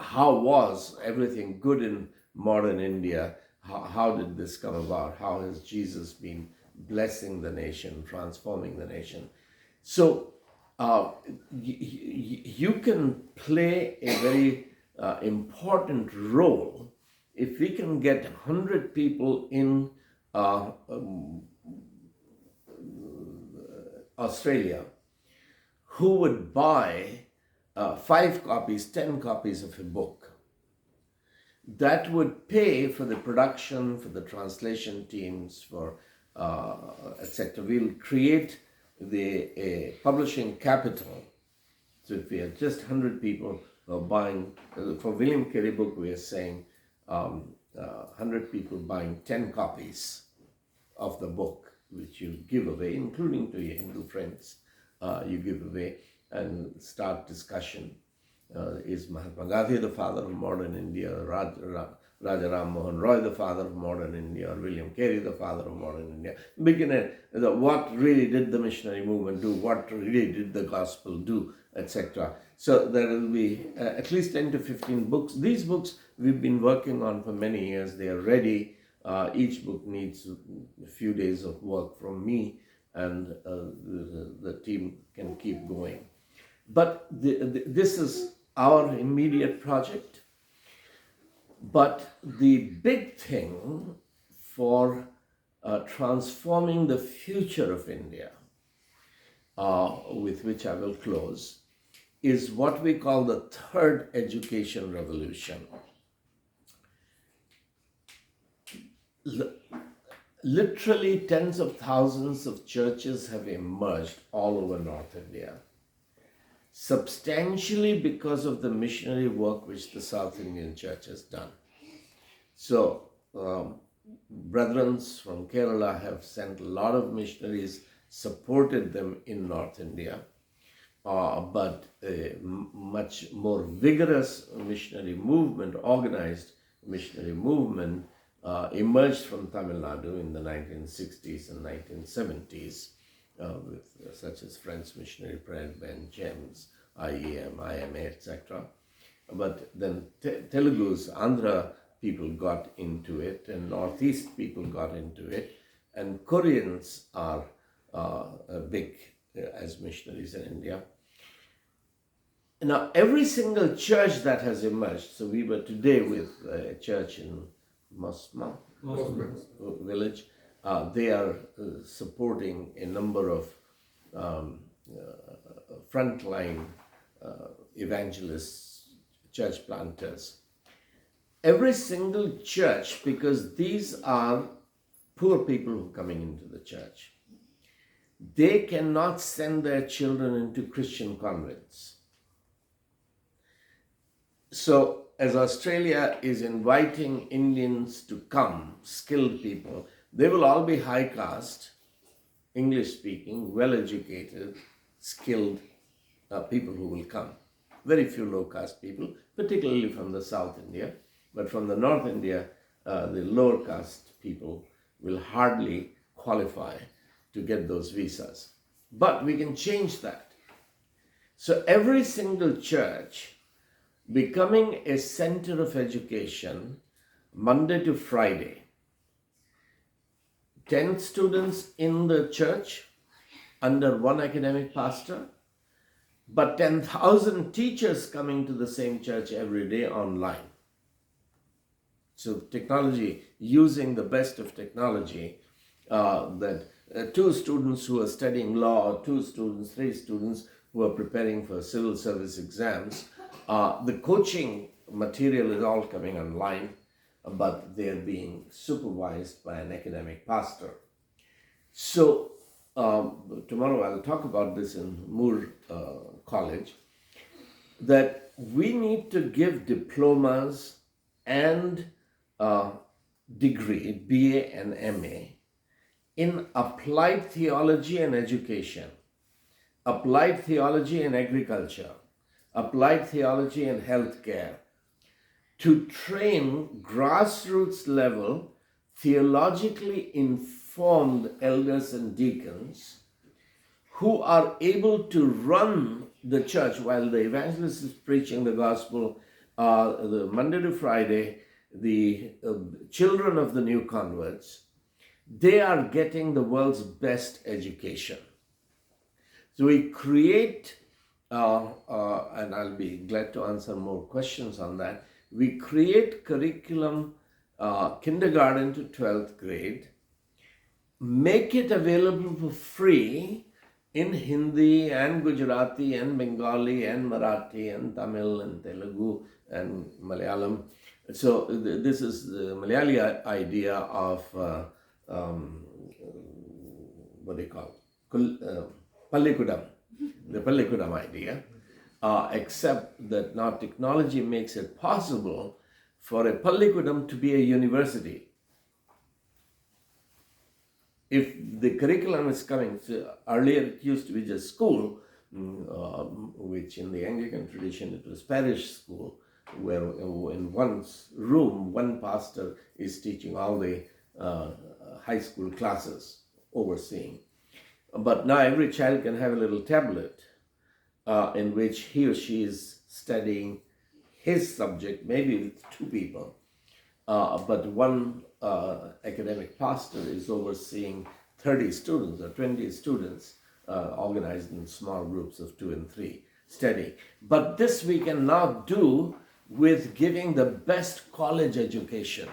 how was everything good in modern India? How did this come about? How has Jesus been blessing the nation, transforming the nation? So you can play a very important role if we can get 100 people in Australia who would buy 5 copies, 10 copies of a book. That would pay for the production, for the translation teams, for etc. We'll create the publishing capital. So if we have just 100 people who are buying, for William Carey book, we are saying 100 people buying 10 copies of the book, which you give away, including to your Hindu friends, you give away and start discussion. Is Mahatma Gandhi the father of modern India, Raja Ram Mohan Roy the father of modern India, or William Carey the father of modern India? Begin at what really did the missionary movement do, what really did the gospel do, etc. So there will be at least 10 to 15 books. These books we've been working on for many years. They are ready. Each book needs a few days of work from me, and the team can keep going. But this is our immediate project. But the big thing for transforming the future of India, with which I will close, is what we call the third education revolution. Literally tens of thousands of churches have emerged all over North India, substantially because of the missionary work which the South Indian Church has done. So, brethren from Kerala have sent a lot of missionaries, supported them in North India, but a much more vigorous missionary movement, organized missionary movement, emerged from Tamil Nadu in the 1960s and 1970s, with such as Friends Missionary Prayer Band, GEMS, IEM, IMA, etc. But then Telugu's, Andhra people got into it, and Northeast people got into it, and Koreans are big as missionaries in India. Now, every single church that has emerged, so we were today with a church in Mosma village, they are supporting a number of frontline evangelists, church planters. Every single church, because these are poor people who are coming into the church, they cannot send their children into Christian convents. So, as Australia is inviting Indians to come, skilled people, they will all be high caste, English speaking, well educated, skilled people who will come. Very few low caste people, particularly from the South India, but from the North India, the lower caste people will hardly qualify to get those visas. But we can change that. So every single church becoming a center of education Monday to Friday. 10 students in the church under one academic pastor, but 10,000 teachers coming to the same church every day online. So technology, using the best of technology, that 2 students who are studying law, 2 students, 3 students who are preparing for civil service exams, the coaching material is all coming online, but they're being supervised by an academic pastor. So tomorrow I'll talk about this in Moore College, that we need to give diplomas and degree, BA and MA, in applied theology and education. applied theology in agriculture, applied theology in healthcare, to train grassroots level theologically informed elders and deacons who are able to run the church while the evangelist is preaching the gospel the Monday to Friday, the children of the new converts, they are getting the world's best education. So we create, and I'll be glad to answer more questions on that, we create curriculum kindergarten to 12th grade, make it available for free in Hindi and Gujarati and Bengali and Marathi and Tamil and Telugu and Malayalam. So this is the Malayali idea of what they call Pallikudam, the Pallikudam idea, except that now technology makes it possible for a Pallikudam to be a university. If the curriculum is coming, so earlier it used to be just school, which in the Anglican tradition it was parish school, where in one room, one pastor is teaching all the high school classes, overseeing. But now every child can have a little tablet in which he or she is studying his subject, maybe with two people, but one academic pastor is overseeing 30 students or 20 students organized in small groups of 2 and 3 studying. But this we can now do with giving the best college education.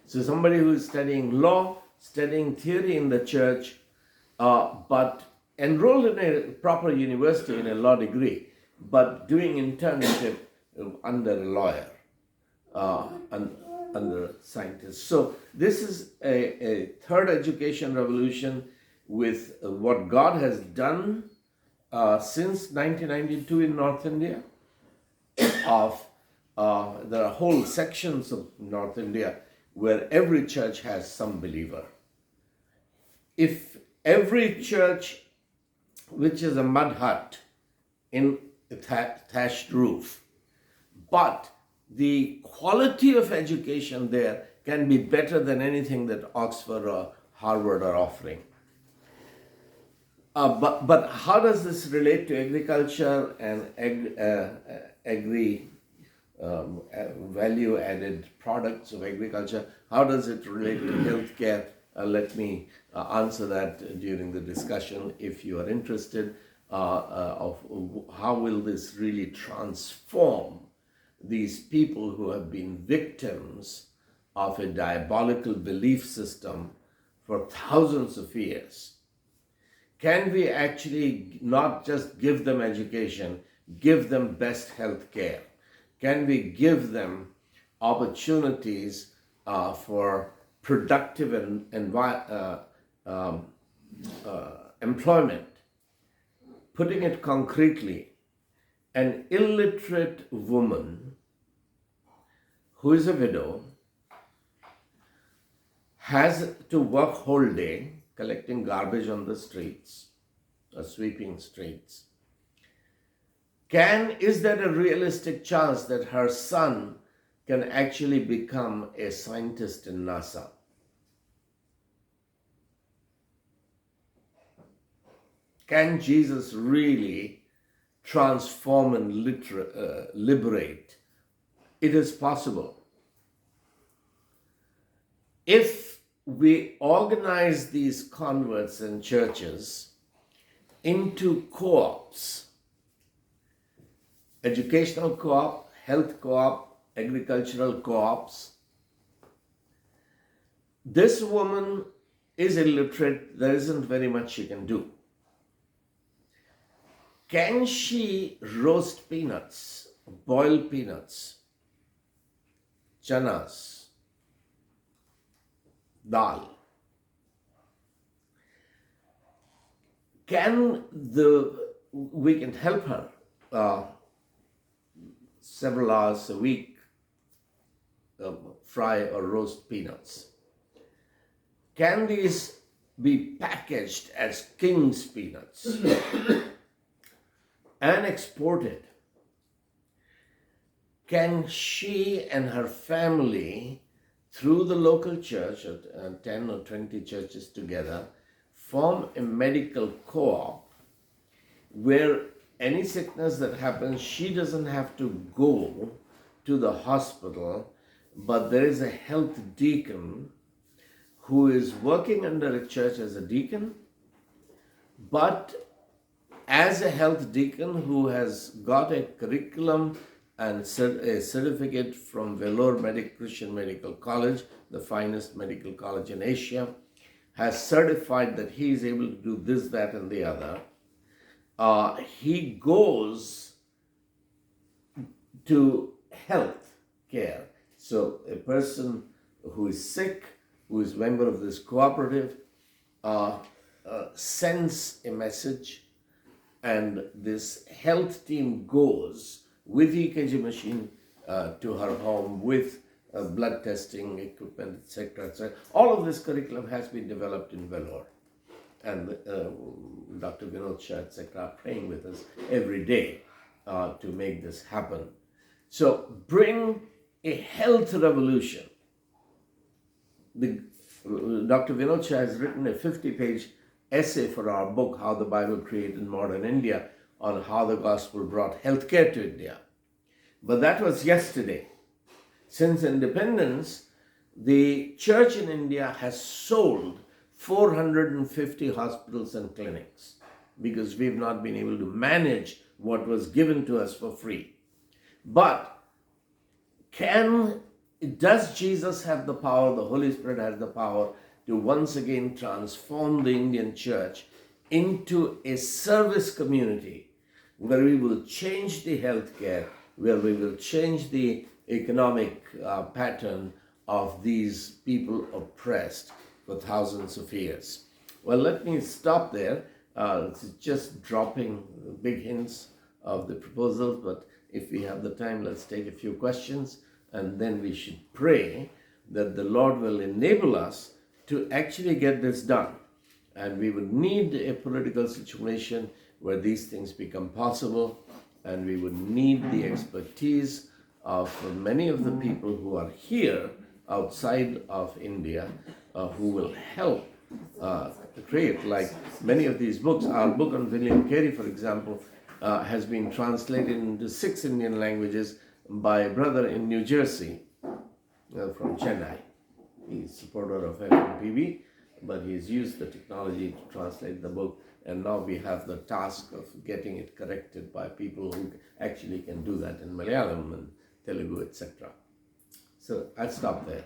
So somebody who is studying law, studying theory in the church, but enrolled in a proper university in a law degree, but doing internship under a lawyer, under a scientist. So this is a third education revolution with what God has done since 1992 in North India. There are whole sections of North India where every church has some believer. If every church, which is a mud hut in a thatched roof, but the quality of education there can be better than anything that Oxford or Harvard are offering. But how does this relate to agriculture and value-added products of agriculture? How does it relate to healthcare? Let me answer that during the discussion if you are interested of how will this really transform these people who have been victims of a diabolical belief system for thousands of years. Can we actually not just give them education, give them best health care? Can we give them opportunities for productive employment? Putting it concretely, an illiterate woman who is a widow has to work whole day collecting garbage on the streets or sweeping streets. Is there a realistic chance that her son can actually become a scientist in NASA? Can Jesus really transform and liberate? It is possible. If we organize these converts and churches into co-ops, educational co-op, health co-op, agricultural co-ops, this woman is illiterate, there isn't very much she can do. Can she roast peanuts, boil peanuts, chanas, dal? We can help her several hours a week fry or roast peanuts. Can these be packaged as king's peanuts and exported, can she and her family, through the local church, 10 or 20 churches together, form a medical co-op where any sickness that happens, she doesn't have to go to the hospital, but there is a health deacon who is working under a church as a deacon, but as a health deacon who has got a curriculum and a certificate from Vellore Christian Medical College, the finest medical college in Asia, has certified that he is able to do this, that, and the other. He goes to health care. So a person who is sick, who is a member of this cooperative, sends a message, and this health team goes with EKG machine to her home with blood testing equipment, etc., etc. All of this curriculum has been developed in Vellore, and Dr. Vinod Shah, etc., are praying with us every day to make this happen. So bring a health revolution. Dr. Vinod Shah has written a 50-page essay for our book, How the Bible Created Modern India, on how the gospel brought healthcare to India. But that was yesterday. Since independence, the church in India has sold 450 hospitals and clinics because we've not been able to manage what was given to us for free. But does Jesus have the power, the Holy Spirit has the power to once again transform the Indian church into a service community where we will change the healthcare, where we will change the economic pattern of these people oppressed for thousands of years? Well, let me stop there. It's just dropping big hints of the proposals, but if we have the time, let's take a few questions, and then we should pray that the Lord will enable us to actually get this done. And we would need a political situation where these things become possible, and we would need the expertise of many of the people who are here outside of India who will help create, like many of these books. Our book on William Carey, for example, has been translated into 6 Indian languages by a brother in New Jersey from Chennai. He's a supporter of FMPB, but he's used the technology to translate the book, and now we have the task of getting it corrected by people who actually can do that in Malayalam and Telugu, etc. So I'll stop there.